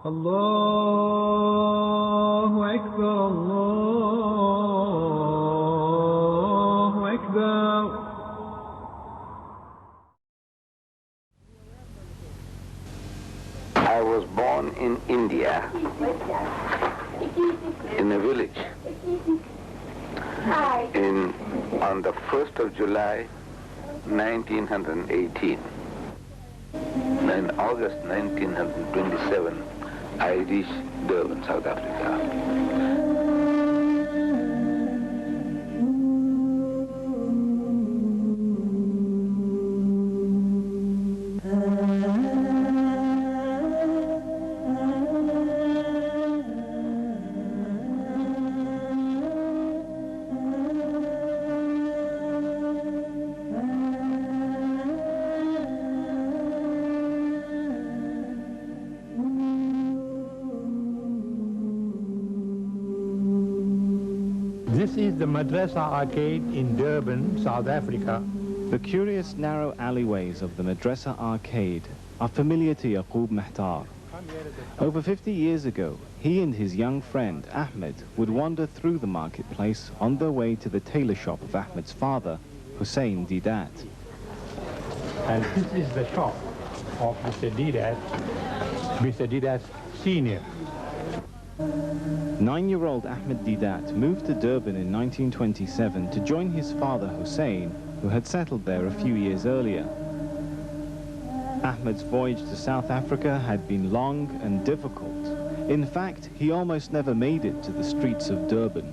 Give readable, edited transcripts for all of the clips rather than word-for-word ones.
الله أكبر الله أكبر. I was born in India, in a village, on the 1st of July, 1918. In August 1927, I reached Durban, South Africa. This is the Madrasa Arcade in Durban, South Africa. The curious narrow alleyways of the Madrasa Arcade are familiar to Yaqub Mehtar. Over 50 years ago, he and his young friend Ahmed would wander through the marketplace on their way to the tailor shop of Ahmed's father, Hussein Deidat. And this is the shop of Mr. Deidat Senior. 9-year-old Ahmed Deidat moved to Durban in 1927 to join his father Hussein, who had settled there a few years earlier. Ahmed's voyage to South Africa had been long and difficult. In fact, he almost never made it to the streets of Durban.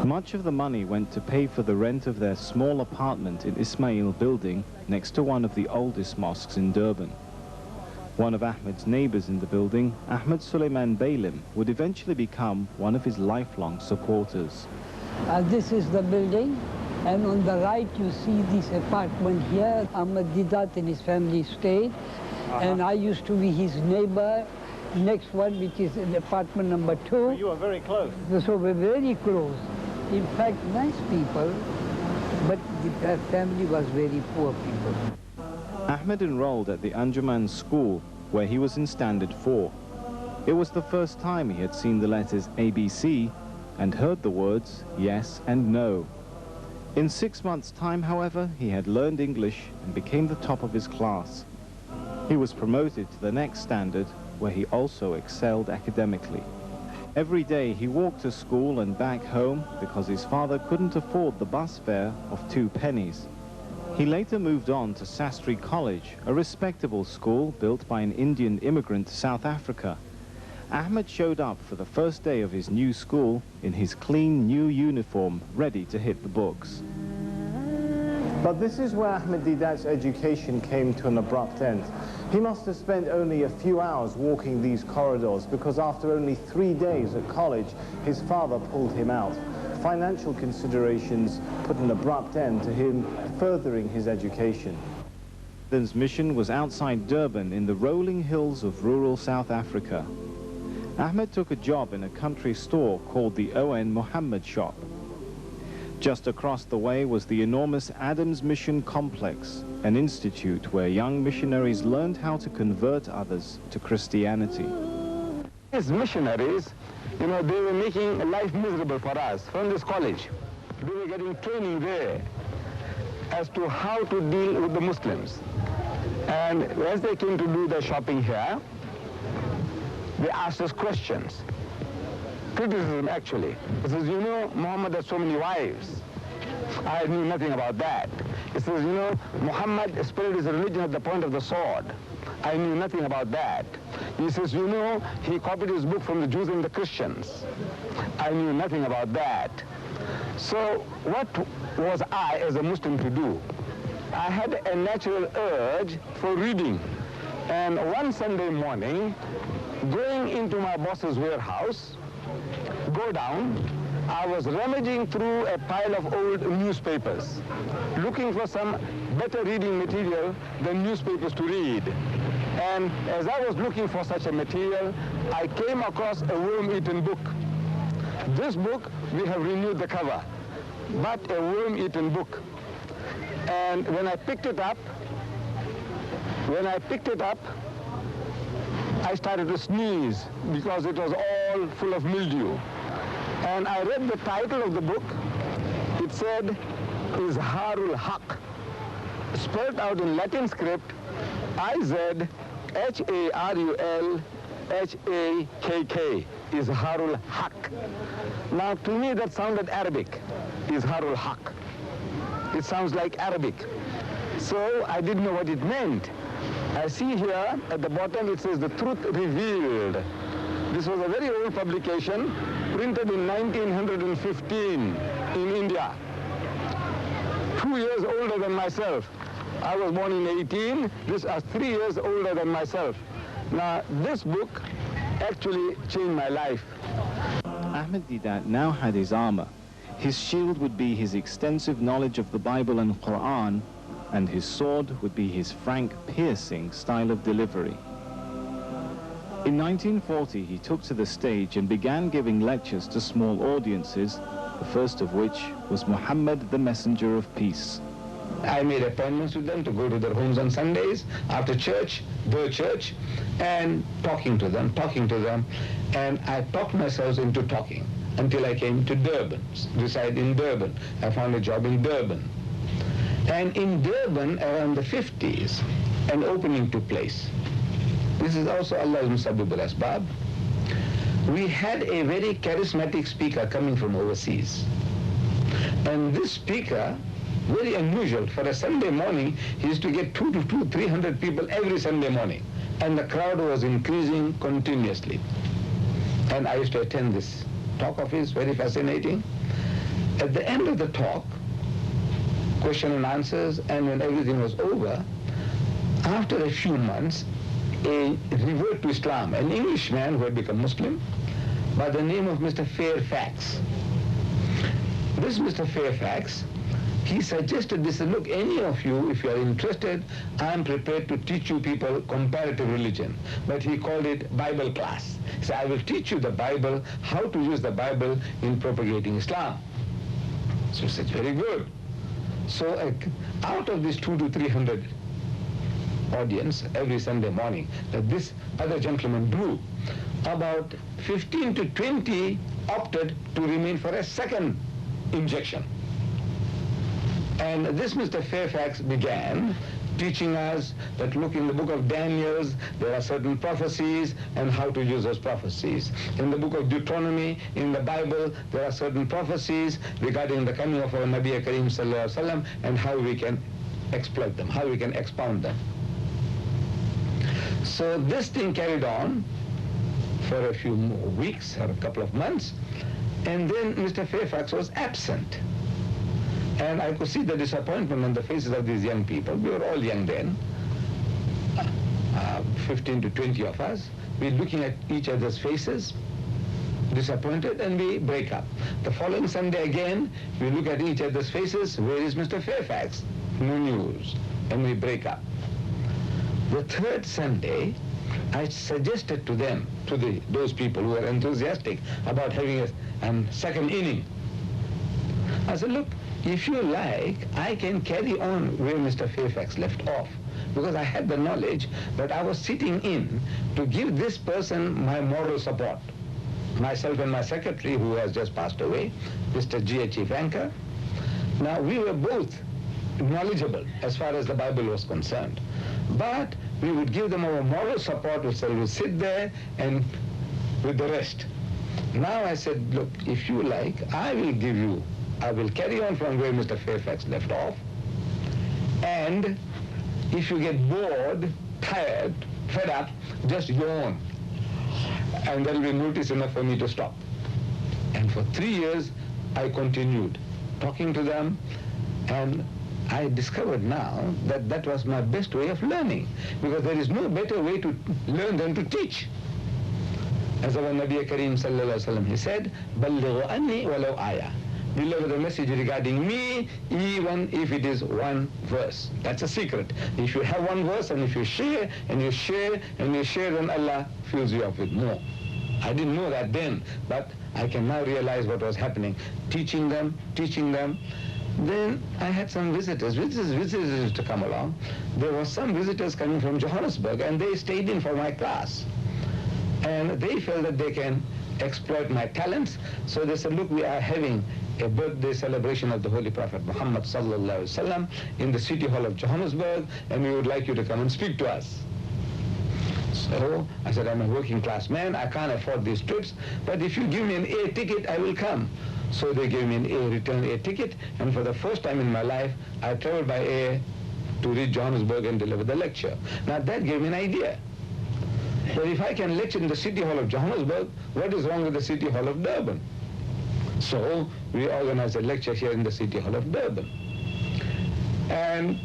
Much of the money went to pay for the rent of their small apartment in Ismail Building next to one of the oldest mosques in Durban. One of Ahmed's neighbors in the building, Ahmed Suleiman Beylim, would eventually become one of his lifelong supporters. This is the building, and on the right you see this apartment here. Ahmed Deidat and his family stayed, and I used to be his neighbor. Next one, which is in apartment number 2. So you are very close. So we're very close. In fact, nice people, but the family was very poor people. Ahmed enrolled at the Anjuman school, where he was in Standard 4. It was the first time he had seen the letters ABC and heard the words yes and no. In 6 months' time, however, he had learned English and became the top of his class. He was promoted to the next standard, where he also excelled academically. Every day he walked to school and back home because his father couldn't afford the bus fare of 2 pennies. He later moved on to Sastry College, a respectable school built by an Indian immigrant to South Africa. Ahmed showed up for the first day of his new school in his clean new uniform, ready to hit the books. But this is where Ahmed Deidat's education came to an abrupt end. He must have spent only a few hours walking these corridors because after only 3 days at college, his father pulled him out. Financial considerations put an abrupt end to him furthering his education. Ahmed's mission was outside Durban in the rolling hills of rural South Africa. Ahmed took a job in a country store called the O.N. Mohammed shop. Just across the way was the enormous Adams Mission Complex, an institute where young missionaries learned how to convert others to Christianity. These missionaries, they were making life miserable for us from this college. They were getting training there as to how to deal with the Muslims. And as they came to do their shopping here, they asked us questions. Criticism, actually. It says, Muhammad has so many wives. I knew nothing about that. It says, Muhammad spread his religion at the point of the sword. I knew nothing about that. He says, he copied his book from the Jews and the Christians. I knew nothing about that. So what was I as a Muslim to do? I had a natural urge for reading. And one Sunday morning, going into my boss's warehouse, go down, I was rummaging through a pile of old newspapers, looking for some better reading material than newspapers to read. And as I was looking for such a material, I came across a worm-eaten book. This book, we have renewed the cover, but a worm-eaten book. And when I picked it up, I started to sneeze because it was all full of mildew. And I read the title of the book. It said, ليلحق, spelled out in Latin script, IZHARULHAKK, ليلحق. Now to me that sounded Arabic, ليلحق. It sounds like Arabic. So I didn't know what it meant. I see here at the bottom it says the truth revealed. This was a very old publication, printed in 1915 in India. 2 years older than myself. I was born in 18, this is 3 years older than myself. Now this book actually changed my life. Ahmed Deedat now had his armor. His shield would be his extensive knowledge of the Bible and Quran, and his sword would be his frank, piercing style of delivery. In 1940, he took to the stage and began giving lectures to small audiences, the first of which was Muhammad, the Messenger of Peace. I made appointments with them to go to their homes on Sundays, after church, the church, and talking to them, and I talked myself into talking until I came to Durban, reside in Durban. I found a job in Durban. And in Durban, around the 50s, an opening took place. This is also Allah's Musabbibul Asbab. We had a very charismatic speaker coming from overseas. And this speaker, very unusual, for a Sunday morning, he used to get 200 to 300 people every Sunday morning. And the crowd was increasing continuously. And I used to attend this talk of his, very fascinating. At the end of the talk, question and answers, and when everything was over, after a few months, a revert to Islam, an Englishman who had become Muslim, by the name of Mr. Fairfax. This Mr. Fairfax, he suggested this, look, any of you, if you are interested, I am prepared to teach you people comparative religion. But he called it Bible class. He said, I will teach you the Bible, how to use the Bible in propagating Islam. So he said, very good. So out of this 200 to 300 audience every Sunday morning that this other gentleman drew, about 15 to 20 opted to remain for a second injection. And this Mr. Fairfax began teaching us that, look, in the book of Daniel, there are certain prophecies and how to use those prophecies. In the book of Deuteronomy, in the Bible, there are certain prophecies regarding the coming of our Nabi Kareem Sallallahu Alaihi Wasallam and how we can exploit them, how we can expound them. So this thing carried on for a few weeks or a couple of months, and then Mr. Fairfax was absent. And I could see the disappointment on the faces of these young people. We were all young then, 15 to 20 of us. We're looking at each other's faces, disappointed, and we break up. The following Sunday again, we look at each other's faces. Where is Mr. Fairfax? No news. And we break up. The third Sunday, I suggested to them, to those people who were enthusiastic about having a second inning. I said, look, if you like, I can carry on where Mr. Fairfax left off, because I had the knowledge that I was sitting in to give this person my moral support. Myself and my secretary, who has just passed away, Mr. G.H. Vanker. Now, we were both knowledgeable as far as the Bible was concerned, but we would give them our moral support, which will sit there and with the rest. Now I said, look, if you like, I will carry on from where Mr. Fairfax left off, and if you get bored, tired, fed up, just yawn, and there will be notice enough for me to stop. And for 3 years, I continued talking to them, and I discovered now that that was my best way of learning, because there is no better way to learn than to teach. As our Nabi Kareem Sallallahu Alaihi Wasallam, he said, "Ballighu anni walau ayah." Deliver the message regarding me, even if it is one verse. That's a secret. If you have one verse, and if you share, and you share, and you share, then Allah fills you up with more. I didn't know that then, but I can now realize what was happening. Teaching them. Then I had some visitors to come along. There were some visitors coming from Johannesburg, and they stayed in for my class. And they felt that they can exploit my talents. So they said, look, we are having a birthday celebration of the Holy Prophet Muhammad sallallahu alaihi wasallam in the City Hall of Johannesburg, and we would like you to come and speak to us. So I said, I'm a working class man, I can't afford these trips, but if you give me an air ticket, I will come. So they gave me an return air ticket, and for the first time in my life, I traveled by air to reach Johannesburg and deliver the lecture. Now that gave me an idea. But if I can lecture in the City Hall of Johannesburg, what is wrong with the City Hall of Durban? So we organized a lecture here in the City Hall of Durban. And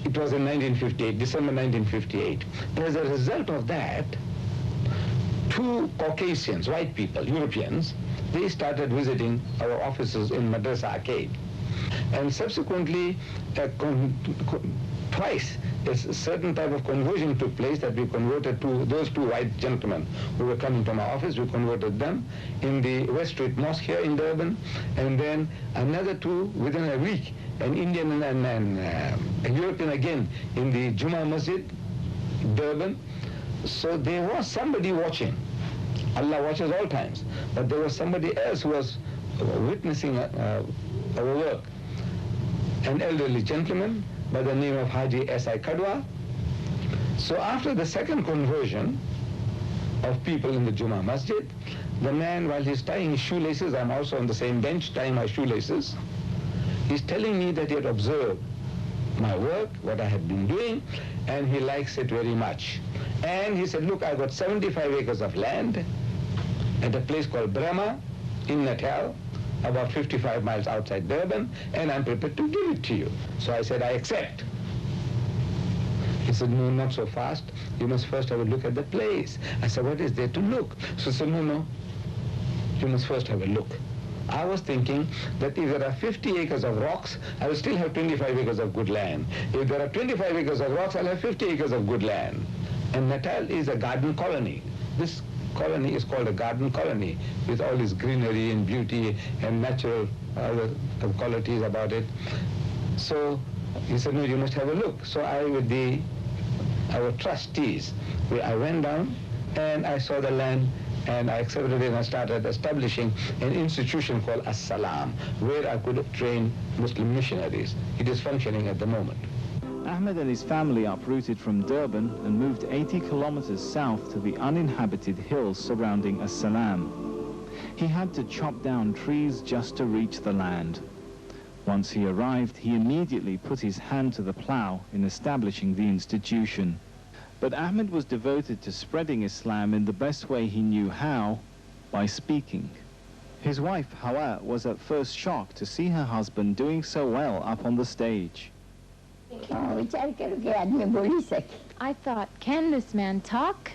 it was in 1958, December 1958. As a result of that, two Caucasians, white people, Europeans, they started visiting our offices in Madrasa Arcade. And subsequently, twice, a certain type of conversion took place that we converted to those two white gentlemen who were coming to my office. We converted them in the West Street Mosque here in Durban, and then another two within a week, an Indian and a European again in the Juma Masjid, Durban. So there was somebody watching. Allah watches all times. But there was somebody else who was witnessing our work. An elderly gentleman by the name of Haji S.I. Kadwa. So after the second conversion of people in the Juma Masjid, the man, while he's tying his shoelaces, I'm also on the same bench tying my shoelaces, he's telling me that he had observed my work, what I had been doing, and he likes it very much. And he said, look, I've got 75 acres of land at a place called Brahma in Natal, about 55 miles outside Durban, and I'm prepared to give it to you. So I said, I accept. He said, no, not so fast. You must first have a look at the place. I said, what is there to look? So he said, no, you must first have a look. I was thinking that if there are 50 acres of rocks, I will still have 25 acres of good land. If there are 25 acres of rocks, I'll have 50 acres of good land. And Natal is a garden colony. This colony is called a garden colony with all its greenery and beauty and natural other qualities about it. So he said, no, you must have a look. So I, with our trustees, I went down and I saw the land and I accepted it and I started establishing an institution called As-Salam, where I could train Muslim missionaries. It is functioning at the moment. Ahmed and his family uprooted from Durban and moved 80 kilometers south to the uninhabited hills surrounding As-Salam. He had to chop down trees just to reach the land. Once he arrived, he immediately put his hand to the plow in establishing the institution. But Ahmed was devoted to spreading Islam in the best way he knew how, by speaking. His wife, Hawa, was at first shocked to see her husband doing so well up on the stage. I thought, can this man talk?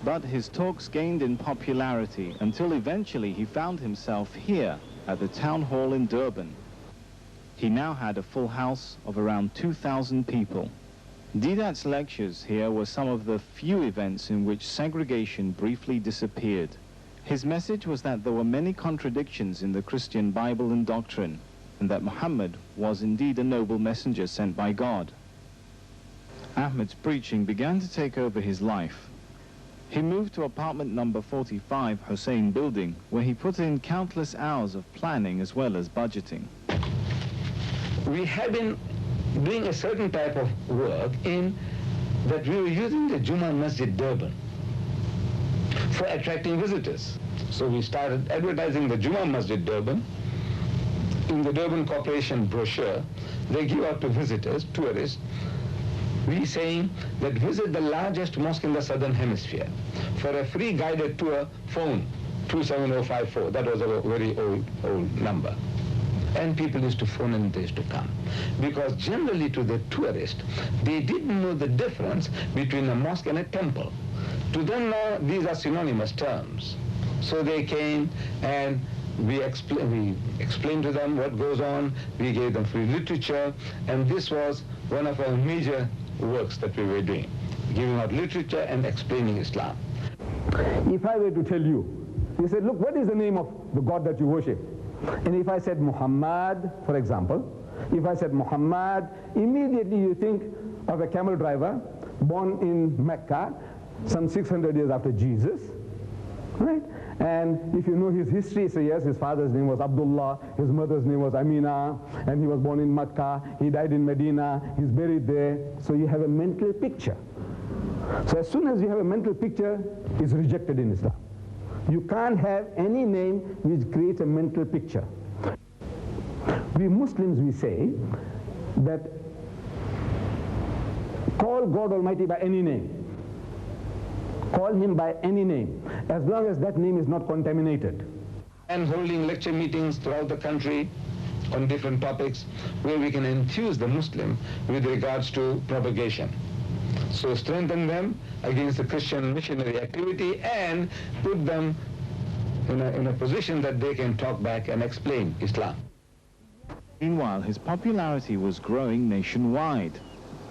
But his talks gained in popularity until eventually he found himself here at the town hall in Durban. He now had a full house of around 2,000 people. Deedat's lectures here were some of the few events in which segregation briefly disappeared. His message was that there were many contradictions in the Christian Bible and doctrine, and that Muhammad was indeed a noble messenger sent by God. Ahmed's preaching began to take over his life. He moved to apartment number 45 Hussein building, where he put in countless hours of planning as well as budgeting. We have been doing a certain type of work in that we were using the Juma Masjid Durban for attracting visitors. So we started advertising the Juma Masjid Durban. In the Durban Corporation brochure, they give out to visitors, tourists, we saying that visit the largest mosque in the southern hemisphere. For a free guided tour, phone 27054. That was a very old number. And people used to phone and they used to come. Because generally to the tourist, they didn't know the difference between a mosque and a temple. To them now, these are synonymous terms. So they came and we explained to them what goes on. We gave them free literature. And this was one of our major works that we were doing, giving out literature and explaining Islam. If I were to tell you, you said, look, what is the name of the God that you worship? And if I said Muhammad, for example, if I said Muhammad, immediately you think of a camel driver born in Mecca, some 600 years after Jesus, right? And if you know his history, so yes, his father's name was Abdullah, his mother's name was Amina, and he was born in Makkah, he died in Medina, he's buried there, so you have a mental picture. So as soon as you have a mental picture, it's rejected in Islam. You can't have any name which creates a mental picture. We Muslims, we say that call God Almighty by any name. Call him by any name, as long as that name is not contaminated. And holding lecture meetings throughout the country on different topics where we can enthuse the Muslim with regards to propagation. So strengthen them against the Christian missionary activity and put them in a position that they can talk back and explain Islam. Meanwhile, his popularity was growing nationwide.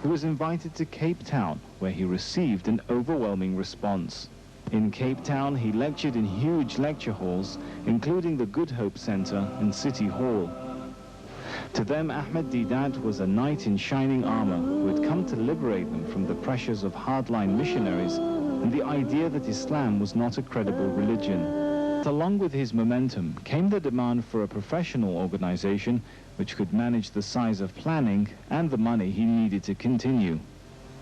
He was invited to Cape Town, where he received an overwhelming response. In Cape Town, he lectured in huge lecture halls, including the Good Hope Center and City Hall. To them, Ahmad Deedat was a knight in shining armor who had come to liberate them from the pressures of hardline missionaries and the idea that Islam was not a credible religion. Along with his momentum came the demand for a professional organization which could manage the size of planning and the money he needed to continue.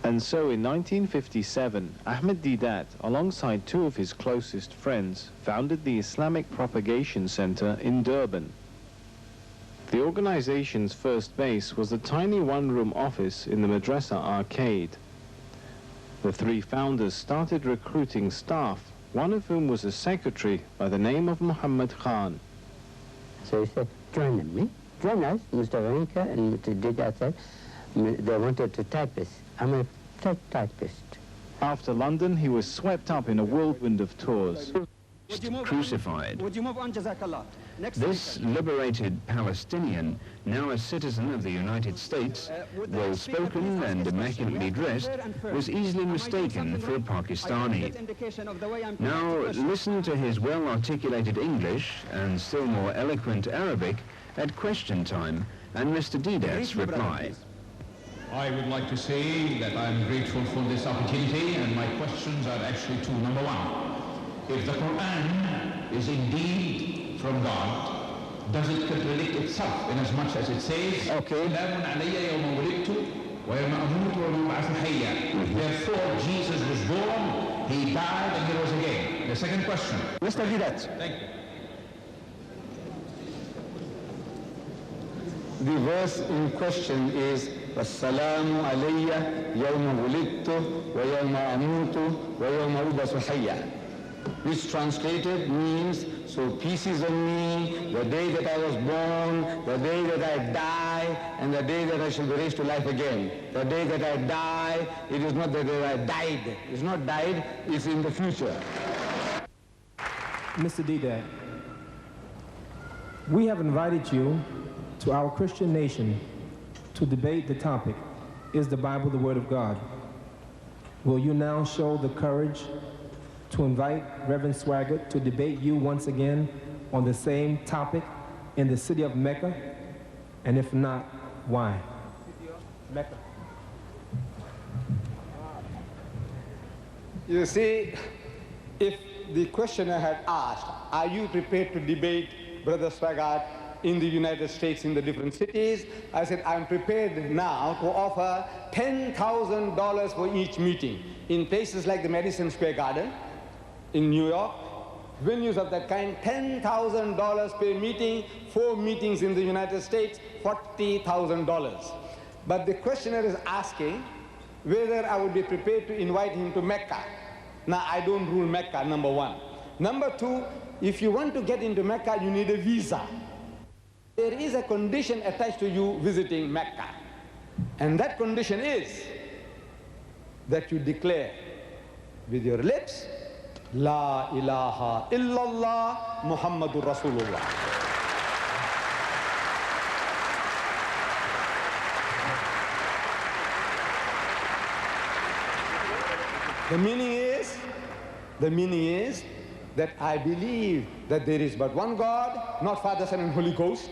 And so in 1957, Ahmad Deedat, alongside two of his closest friends, founded the Islamic Propagation Center in Durban. The organization's first base was a tiny one-room office in the Madrasa arcade. The three founders started recruiting staff, one of whom was a secretary by the name of Muhammad Khan. So he said, join me. Join us, Mr. Ranka and Mr. Deedat said, they wanted to typist. I'm a typist. After London, he was swept up in a whirlwind of tours. Crucified. This liberated Palestinian, now a citizen of the United States, well-spoken and immaculately dressed, was easily mistaken for a Pakistani. Now listen to his well-articulated English and still more eloquent Arabic at question time and Mr. Deedat's reply. I would like to say that I am grateful for this opportunity, and my questions are actually two. Number one, if the Quran is indeed from God, does it contradict itself in as much as it says, therefore Jesus was born, he died, and he rose again? The second question. Mr. Deedat. Thank you. The verse in question is وَالسَّلَامُ عَلَيَّ يَوْمَ وُلِدْتُ وَيَوْمَ أَمُوتُ وَيَوْمَ أُبْعَثُ حَيًّا, which translated means, so peace is on me, the day that I was born, the day that I die, and the day that I shall be raised to life again. The day that I die, it is not the day that I died. It's not died, it's in the future. Mr. Deedat, we have invited you to our Christian nation to debate the topic, is the Bible the Word of God? Will you now show the courage to invite Reverend Swaggart to debate you once again on the same topic in the city of Mecca? And if not, why? Mecca. You see, if the questioner had asked, are you prepared to debate Brother Swaggart in the United States in the different cities? I said, I'm prepared now to offer $10,000 for each meeting in places like the Madison Square Garden in New York, venues of that kind, $10,000 per meeting, 4 meetings in the United States, $40,000. But the questioner is asking whether I would be prepared to invite him to Mecca. Now, I don't rule Mecca, number one. Number two, if you want to get into Mecca, you need a visa. There is a condition attached to you visiting Mecca. And that condition is that you declare with your lips, La ilaha illallah Muhammadur Rasulullah. The meaning is that I believe that there is but one God, not Father, Son, and Holy Ghost,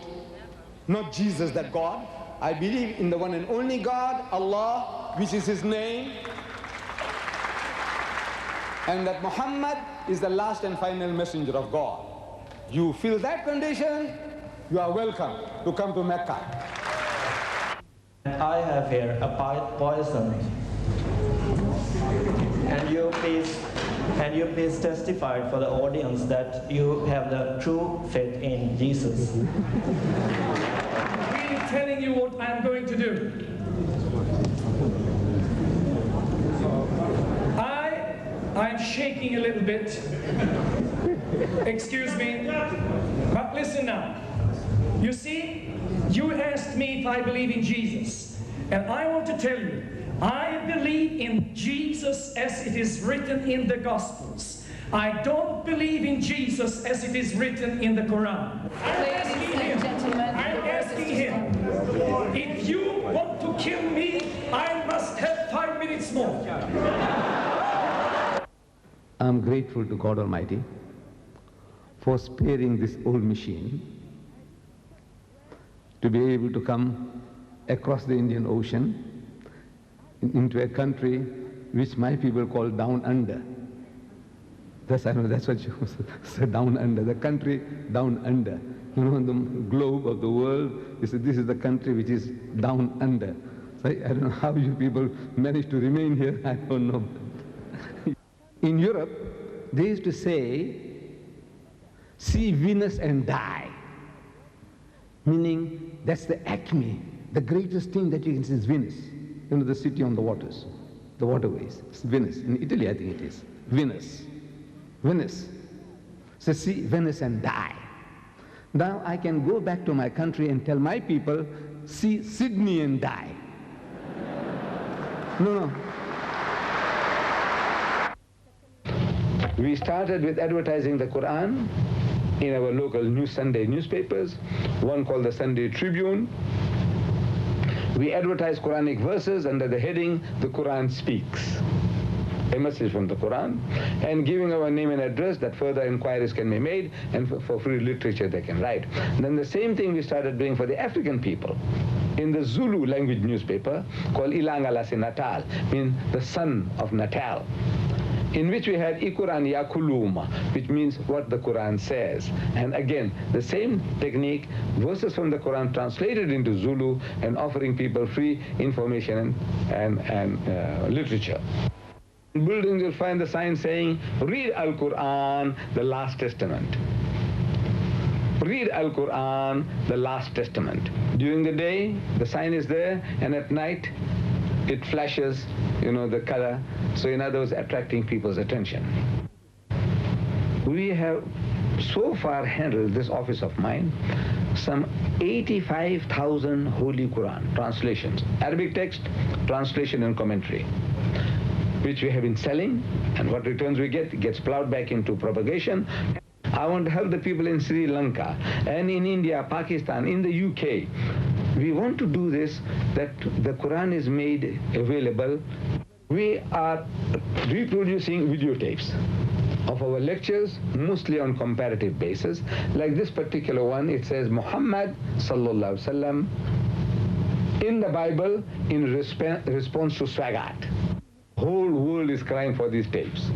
not Jesus, that God. I believe in the one and only God, Allah, which is His name. and that Muhammad is the last and final messenger of God. You feel that condition, you are welcome to come to Mecca. I have here a poison. And you please testify for the audience that you have the true faith in Jesus. I'm telling you what I'm going to do. I'm shaking a little bit. Excuse me. But listen now. You see, you asked me if I believe in Jesus. And I want to tell you, I believe in Jesus as it is written in the Gospels. I don't believe in Jesus as it is written in the Quran. I'm asking him, if you want to kill me, I must have 5 minutes more. I'm grateful to God Almighty for sparing this old machine to be able to come across the Indian Ocean into a country which my people call down under. I know that's what you said, down under, the country down under. You know, on the globe of the world, you say this is the country which is down under. So I don't know how you people manage to remain here, I don't know. In Europe, they used to say, see Venus and die. Meaning, that's the acme, the greatest thing that you can see is Venus. You know, the city on the waters, the waterways. It's Venice. In Italy, I think it is. Venus. Venice. So see Venice and die. Now I can go back to my country and tell my people, see Sydney and die. No. We started with advertising the Quran in our local Sunday newspapers, one called the Sunday Tribune. We advertised Quranic verses under the heading, The Quran Speaks, a message from the Quran, and giving our name and address that further inquiries can be made, and for free literature they can write. And then the same thing we started doing for the African people in the Zulu language newspaper called Ilanga Lasi Natal, meaning the son of Natal, in which we had Ikuran Yakuluma, which means what the Quran says. And again, the same technique, verses from the Quran translated into Zulu and offering people free information and literature. In buildings you'll find the sign saying, read Al-Quran, the Last Testament. Read Al-Quran, the Last Testament. During the day, the sign is there, and at night, it flashes, the color. So in other words, attracting people's attention. We have so far handled this office of mine, some 85,000 Holy Quran translations, Arabic text, translation and commentary, which we have been selling, and what returns we get gets plowed back into propagation. I want to help the people in Sri Lanka and in India, Pakistan, in the UK. We want to do this, that the Quran is made available. We are reproducing videotapes of our lectures, mostly on comparative basis. Like this particular one, it says Muhammad sallallahu alaihi wasallam in the Bible in response to Swagat. Whole world is crying for these tapes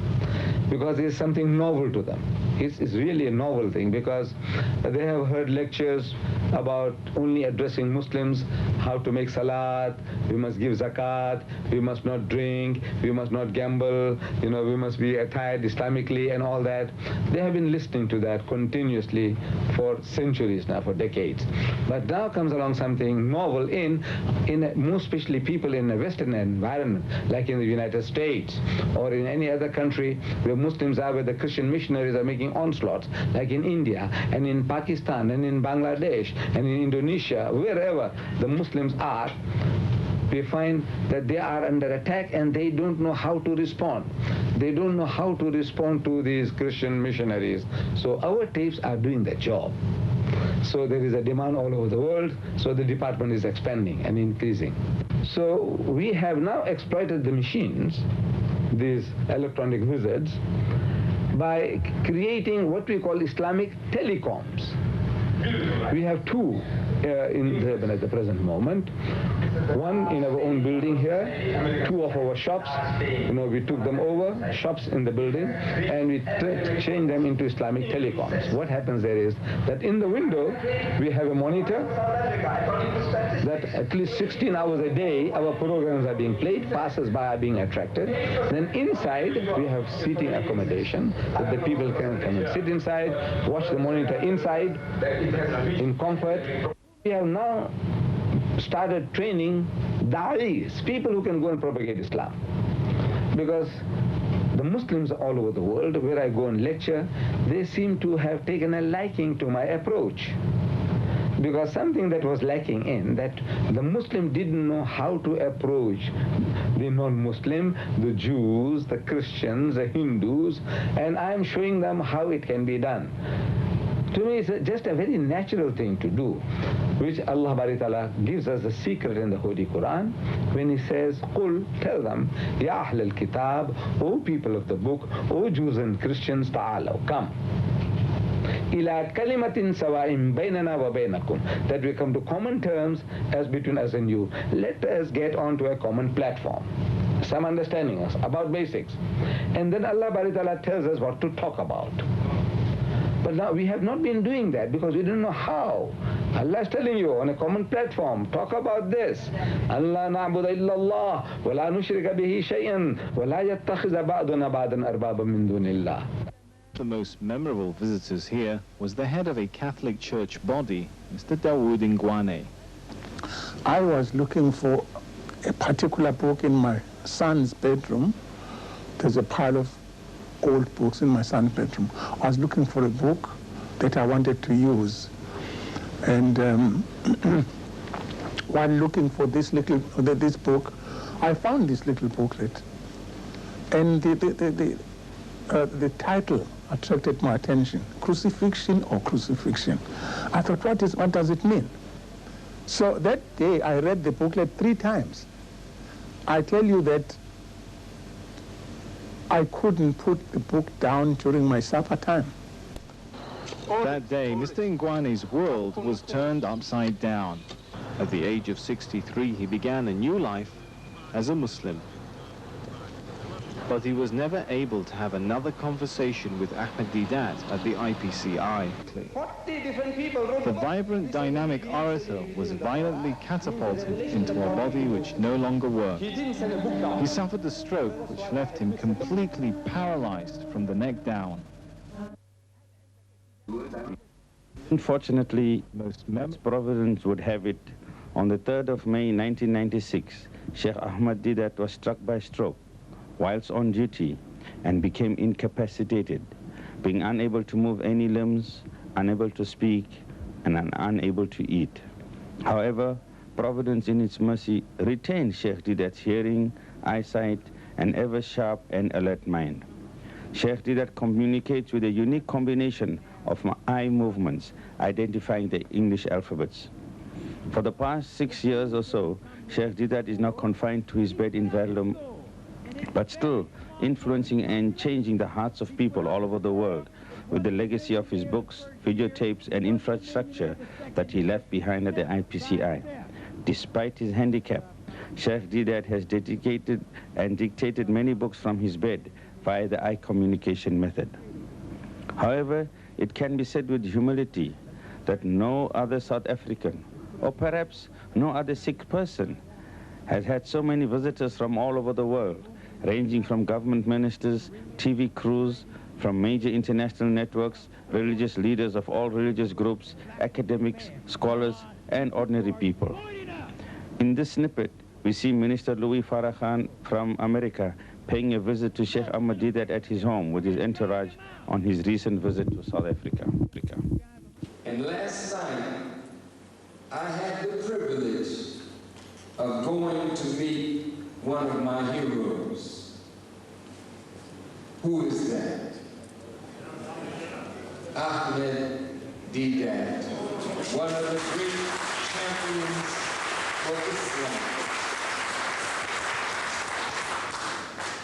because it's something novel to them. It's really a novel thing because they have heard lectures about only addressing Muslims, how to make salat, we must give zakat, we must not drink, we must not gamble, we must be attired Islamically and all that. They have been listening to that continuously for centuries now, for decades. But now comes along something novel most especially people in a Western environment, like in the United States or in any other country where Muslims are, where the Christian missionaries are making onslaughts, like in India and in Pakistan and in Bangladesh and in Indonesia, wherever the Muslims are, we find that they are under attack and they don't know how to respond. They don't know how to respond to these Christian missionaries. So our tapes are doing that job. So there is a demand all over the world, so the department is expanding and increasing. So we have now exploited the machines, these electronic wizards, by creating what we call Islamic telecoms. We have two in Durban at the present moment. one in our own building here, two of our shops, we took them over, shops in the building, and we changed them into Islamic telecoms. What happens there is that in the window, we have a monitor that at least 16 hours a day, our programs are being played, passers-by are being attracted. Then inside, we have seating accommodation that the people can come and sit inside, watch the monitor inside in comfort. We have now started training da'is, people who can go and propagate Islam. Because the Muslims all over the world, where I go and lecture, they seem to have taken a liking to my approach. Because something that was lacking in, that the Muslim didn't know how to approach the non-Muslim, the Jews, the Christians, the Hindus, and I'm showing them how it can be done. To me, it's just a very natural thing to do, which Allah Bari Ta'ala gives us the secret in the Holy Quran when He says, Qul, tell them, Ya Ahl al-Kitab, O people of the book, O Jews and Christians, Ta'alaw, come. Ila kalimatin sawa'im baynana wa baynakum, that we come to common terms as between us and you. Let us get onto a common platform. Some understanding us about basics. And then Allah Bari Ta'ala tells us what to talk about. But now we have not been doing that because we don't know how. Allah is telling you on a common platform, talk about this. Allah na'budu illallah, wa la nushrika bihi shay'an, wa la yattakhidha ba'duna ba'dan arbaba min dunillah. The most memorable visitors here was the head of a Catholic church body, Mr. Dawood Ngwane. I was looking for a particular book in my son's bedroom. There's a pile of old books in my son's bedroom. I was looking for a book that I wanted to use. And while looking for this book, I found this little booklet. And the title attracted my attention, Crucifixion or Crucifixion. I thought, what does it mean? So that day I read the booklet 3 times. I tell you that I couldn't put the book down during my supper time. That day, Mr. Ngwane's world was turned upside down. At the age of 63, he began a new life as a Muslim. But he was never able to have another conversation with Ahmed Deedat at the IPCI. The vibrant, dynamic orator was violently catapulted into a body which no longer worked. He suffered a stroke which left him completely paralyzed from the neck down. Unfortunately, Providence would have it, on the 3rd of May 1996, Sheikh Ahmed Deedat was struck by stroke whilst on duty and became incapacitated, being unable to move any limbs, unable to speak, and unable to eat. However, Providence in its mercy retained Sheikh Deedat's hearing, eyesight, and ever sharp and alert mind. Sheikh Deedat communicates with a unique combination of eye movements, identifying the English alphabets. For the past 6 years or so, Sheikh Deedat is now confined to his bed in Beirdam, but still influencing and changing the hearts of people all over the world with the legacy of his books, videotapes, and infrastructure that he left behind at the IPCI. Despite his handicap, Sheikh Deedat has dedicated and dictated many books from his bed via the eye communication method. However, it can be said with humility that no other South African, or perhaps no other Sikh person, has had so many visitors from all over the world, ranging from government ministers, TV crews, from major international networks, religious leaders of all religious groups, academics, scholars, and ordinary people. In this snippet, we see Minister Louis Farrakhan from America paying a visit to Sheikh Ahmed Deedat at his home with his entourage on his recent visit to South Africa. And last night, I had the privilege of going to meet one of my heroes. Who is that? Ahmed Deedat, one of the great champions of Islam.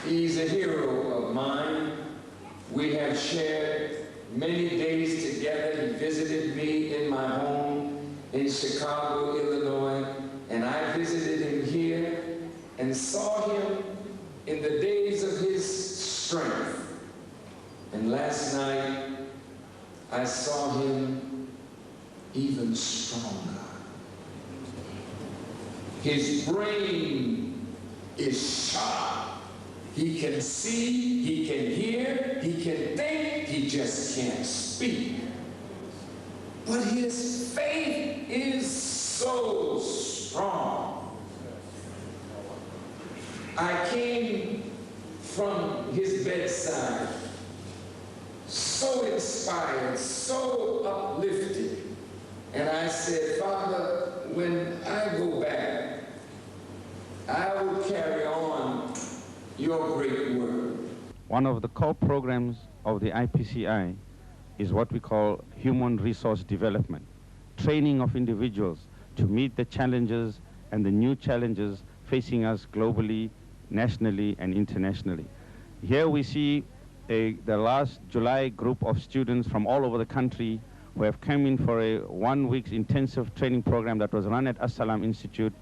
He's a hero of mine. We have shared many days together. He visited me in my home in Chicago, Illinois, and I visited him And last night, I saw him even stronger. His brain is sharp. He can see, he can hear, he can think, he just can't speak. But his faith is so strong. I came from his bedside so inspired, so uplifted. And I said, Father, when I go back, I will carry on your great work. One of the core programs of the IPCI is what we call human resource development, training of individuals to meet the challenges and the new challenges facing us globally, nationally, and internationally. Here we see the last July group of students from all over the country who have come in for a 1 week's intensive training program that was run at As-Salam Institute.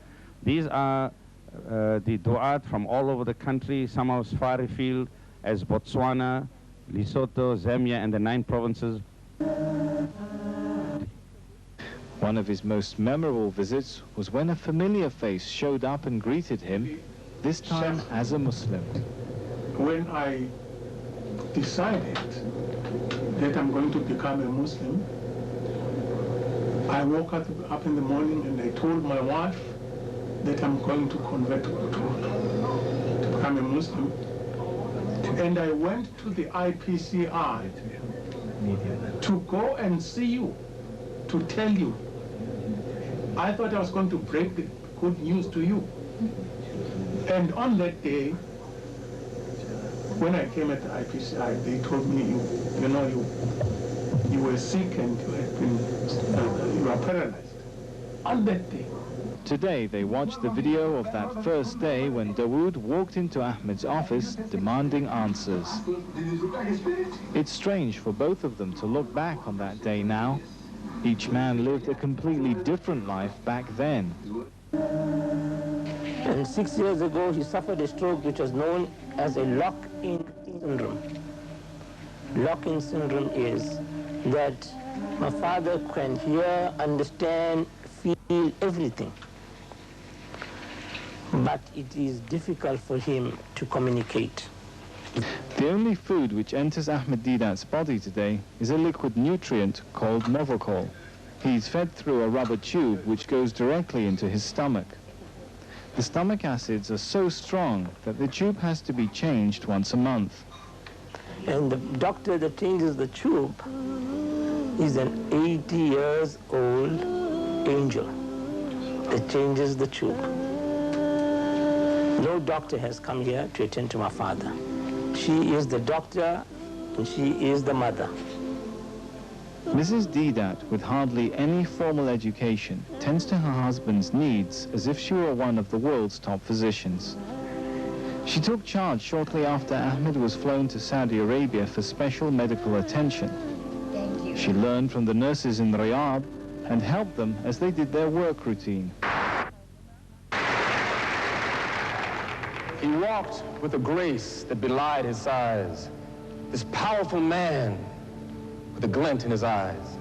These are the du'at from all over the country, some as far afield as Botswana, Lesotho, Zambia, and the 9 provinces. One of his most memorable visits was when a familiar face showed up and greeted him, this time as a Muslim. When I decided that I'm going to become a Muslim, I woke up in the morning and I told my wife that I'm going to convert to become a Muslim. And I went to the IPCI to go and see you, to tell you. I thought I was going to break the good news to you. And on that day, when I came at the IPCI, they told me, you were sick and you had been, you are paralyzed. On that day. Today, they watched the video of that first day when Dawood walked into Ahmed's office demanding answers. It's strange for both of them to look back on that day now. Each man lived a completely different life back then. And 6 years ago, he suffered a stroke which was known as a lock-in syndrome. Lock-in syndrome is that my father can hear, understand, feel everything. But it is difficult for him to communicate. The only food which enters Ahmed Deedat's body today is a liquid nutrient called Novacol. He's fed through a rubber tube which goes directly into his stomach. The stomach acids are so strong that the tube has to be changed once a month. And the doctor that changes the tube is an 80 years old angel that changes the tube. No doctor has come here to attend to my father. She is the doctor and she is the mother. Mrs. Deedat, with hardly any formal education, tends to her husband's needs as if she were one of the world's top physicians. She took charge shortly after Ahmed was flown to Saudi Arabia for special medical attention. She learned from the nurses in Riyadh and helped them as they did their work routine. He walked with a grace that belied his size. This powerful man with a glint in his eyes.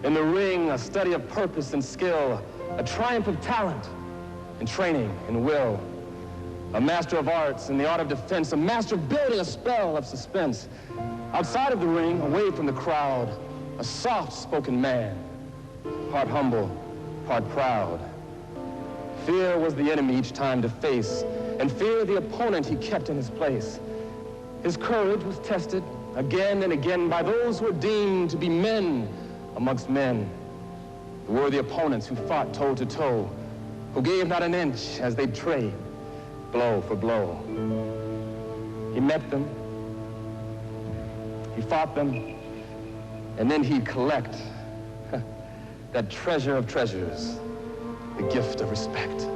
In the ring, a study of purpose and skill, a triumph of talent and training and will. A master of arts in the art of defense, a master of building a spell of suspense. Outside of the ring, away from the crowd, a soft-spoken man, part humble, part proud. Fear was the enemy each time to face, and fear the opponent he kept in his place. His courage was tested again and again by those who were deemed to be men amongst men. The worthy opponents who fought toe to toe, who gave not an inch as they trade, blow for blow. He met them, he fought them, and then he'd collect that treasure of treasures, the gift of respect.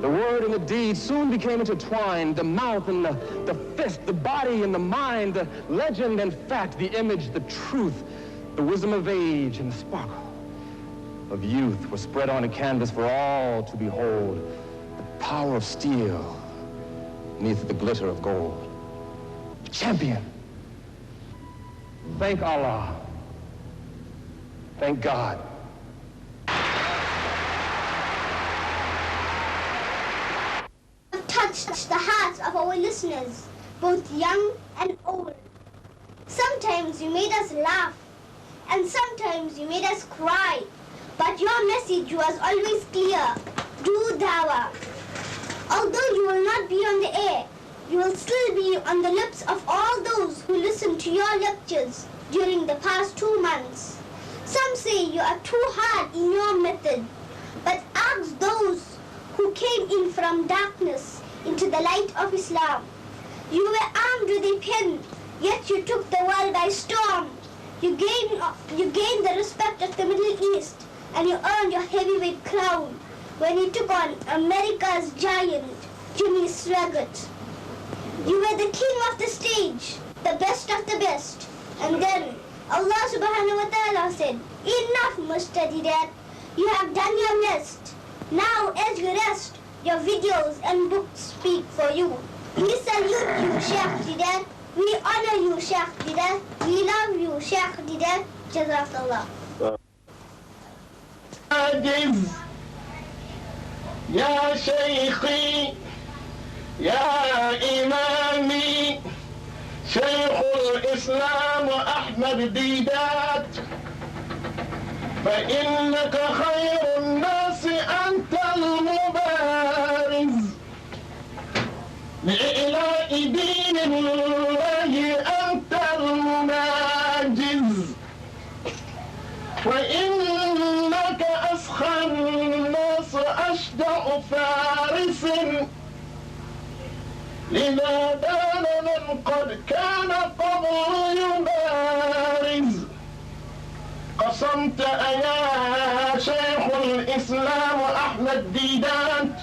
The word and the deed soon became intertwined, the mouth and the fist, the body and the mind, the legend and fact, the image, the truth, the wisdom of age and the sparkle of youth were spread on a canvas for all to behold. The power of steel beneath the glitter of gold. Champion, Thank Allah. Thank God. Touched the hearts of our listeners, both young and old. Sometimes you made us laugh, and sometimes you made us cry, but your message was always clear. Do dawah. Although you will not be on the air, you will still be on the lips of all those who listened to your lectures during the past 2 months. Some say you are too hard in your method, but ask those who came in from darkness into the light of Islam. You were armed with a pen, yet you took the world by storm. You gained the respect of the Middle East, and you earned your heavyweight crown when you took on America's giant, Jimmy Swaggart. You were the king of the stage, the best of the best. And then Allah subhanahu wa ta'ala said, enough, Mr. Deedat. You have done your best. Now, as you rest, your videos and books speak for you. We salute you, Sheikh Deedat. We honor you, Sheikh Deedat. We love you, Sheikh Deedat. Jazakallah. يا شيخي يا إمامي شيخ الإسلام أحمد ديدات فإنك خير الناس أنت المبارز لإعلاء دين الله أنت المناجز وإنك أسخى الناس أشجع فارس لذا دان من قد كان قبل يبارز قسمت يا شيخ الإسلام أحمد ديدات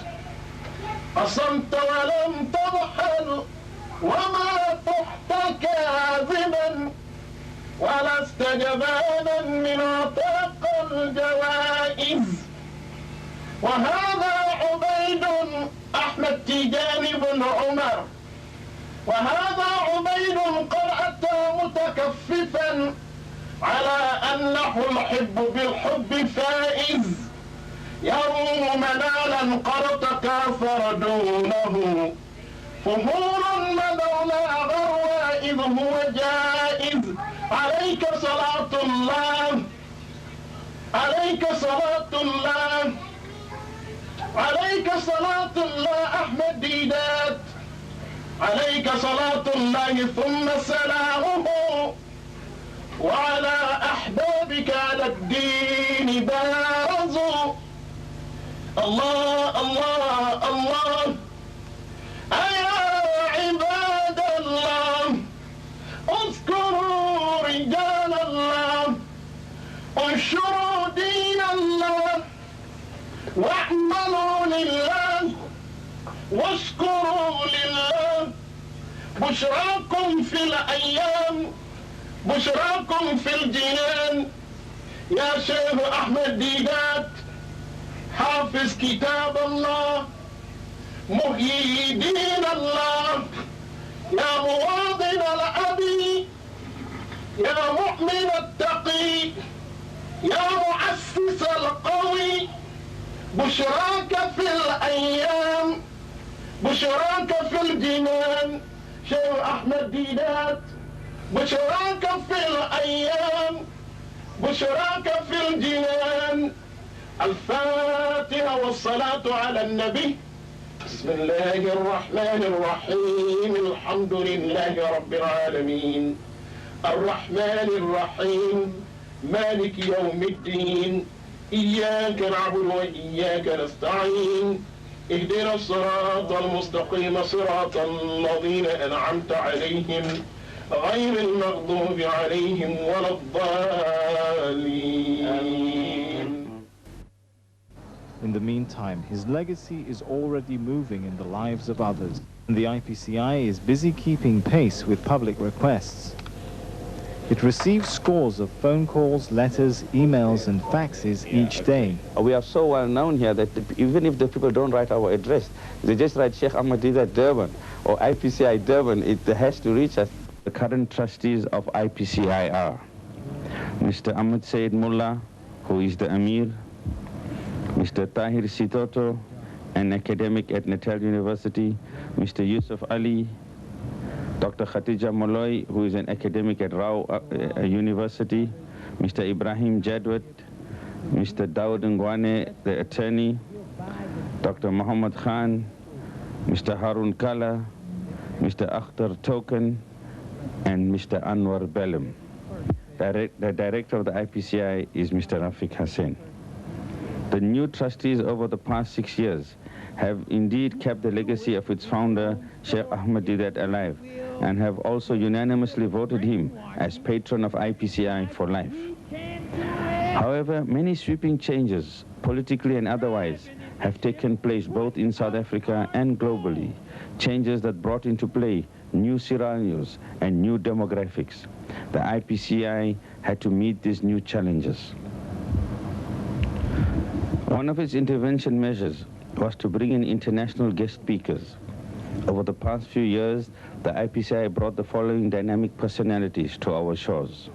قسمت ولم تضحل وما طحت كاذبا ولست جبانا من عطاق الجوائز وهذا عبيد أحمد تيجاني بن عمر وهذا عبيد قد أتى متكففا على أنه الحب بالحب فائز يروم منالا قد تكاثر دونه فهول مدولا غروى إذ هو جائز عليك صلاة الله عليك صلاة الله عليك صلاة الله أحمد ديدات عليك صلاة الله ثم سلامه وعلى أحبابك على الدين بارزوا الله الله الله أيا عباد الله اذكروا رجال الله انشروا دين الله واعملوا لله واشكروا لله بشراكم في الأيام بشراكم في الجنان يا شيخ أحمد ديدات حافظ كتاب الله محيي دين الله يا مواطن الأبي يا مؤمن التقي يا مؤسس القوي بشراك في الأيام بشراك في الجنان شيخ أحمد ديدات بشراك في الأيام بشراك في الجنان الفاتحة والصلاة على النبي بسم الله الرحمن الرحيم الحمد لله رب العالمين الرحمن الرحيم مالك يوم الدين إياك نعبد وإياك نستعين اهدنا الصراط المستقيم صراط الذين أنعمت عليهم غير المغضوب عليهم ولا الضالين. In the meantime, his legacy is already moving in the lives of others, and the IPCI is busy keeping pace with public requests. It receives scores of phone calls, letters, emails and faxes each day. We are so well known here that even if the people don't write our address, they just write Sheikh Ahmad Didat Durban or IPCI Durban, it has to reach us. The current trustees of IPCI are Mr. Ahmed Said Mullah, who is the Amir, Mr. Tahir Sitoto, an academic at Natal University, Mr. Yusuf Ali, Dr. Khatija Molloy, who is an academic at Rao University, Mr. Ibrahim Jadwat, Mr. Dawood Ngwane, the attorney, Dr. Muhammad Khan, Mr. Harun Kala, Mr. Akhtar Token, and Mr. Anwar Belem. The director of the IPCI is Mr. Rafiq Hussain. The new trustees over the past 6 years have indeed kept the legacy of its founder, Sheikh Ahmad Didat, alive, and have also unanimously voted him as patron of IPCI for life. However, many sweeping changes, politically and otherwise, have taken place both in South Africa and globally, changes that brought into play new scenarios and new demographics. The IPCI had to meet these new challenges. One of its intervention measures was to bring in international guest speakers. Over the past few years, the IPCI brought the following dynamic personalities to our shores.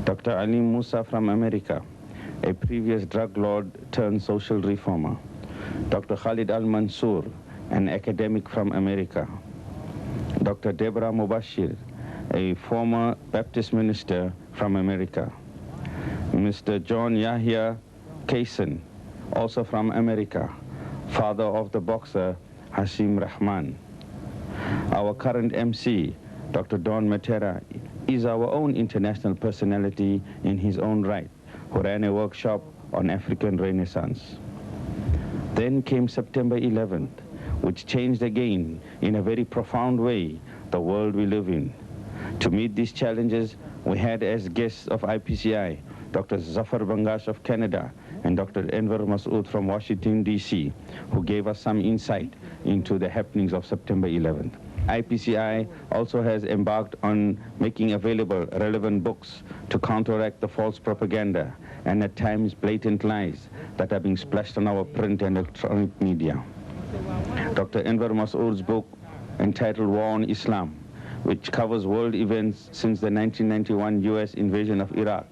Dr. Ali Musa from America, a previous drug lord turned social reformer. Dr. Khalid Al-Mansour, an academic from America. Dr. Deborah Mubashir, a former Baptist minister from America. Mr. John Yahya Kaysen, also from America, father of the boxer Hashim Rahman. Our current MC, Dr. Don Matera, is our own international personality in his own right, who ran a workshop on African Renaissance. Then came September 11th, which changed again, in a very profound way, the world we live in. To meet these challenges, we had as guests of IPCI, Dr. Zafar Bangash of Canada and Dr. Enver Masood from Washington, D.C., who gave us some insight into the happenings of September 11th. IPCI also has embarked on making available relevant books to counteract the false propaganda and at times blatant lies that are being splashed on our print and electronic media. Dr. Enver Masood's book entitled War on Islam, which covers world events since the 1991 U.S. invasion of Iraq,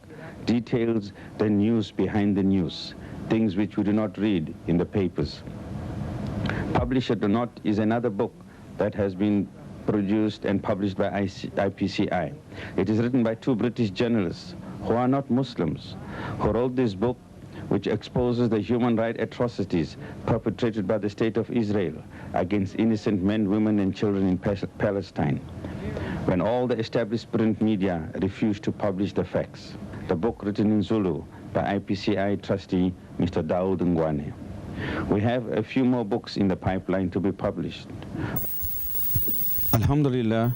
details the news behind the news, things which we do not read in the papers. Publish It or Not is another book that has been produced and published by IPCI. It is written by two British journalists who are not Muslims, who wrote this book which exposes the human rights atrocities perpetrated by the State of Israel against innocent men, women, and children in Palestine, when all the established print media refused to publish the facts. The book written in Zulu by IPCI trustee Mr. Dawood Ngwane. We have a few more books in the pipeline to be published. Alhamdulillah,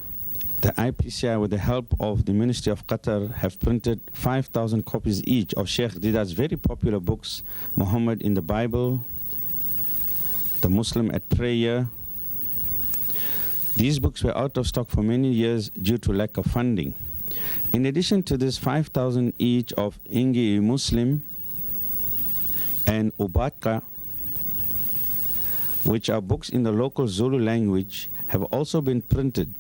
the IPCI, with the help of the Ministry of Qatar, have printed 5,000 copies each of Sheikh Didat's very popular books, Muhammad in the Bible, The Muslim at Prayer. These books were out of stock for many years due to lack of funding. In addition to this, 5,000 each of Ingi Muslim and Ubaka, which are books in the local Zulu language, have also been printed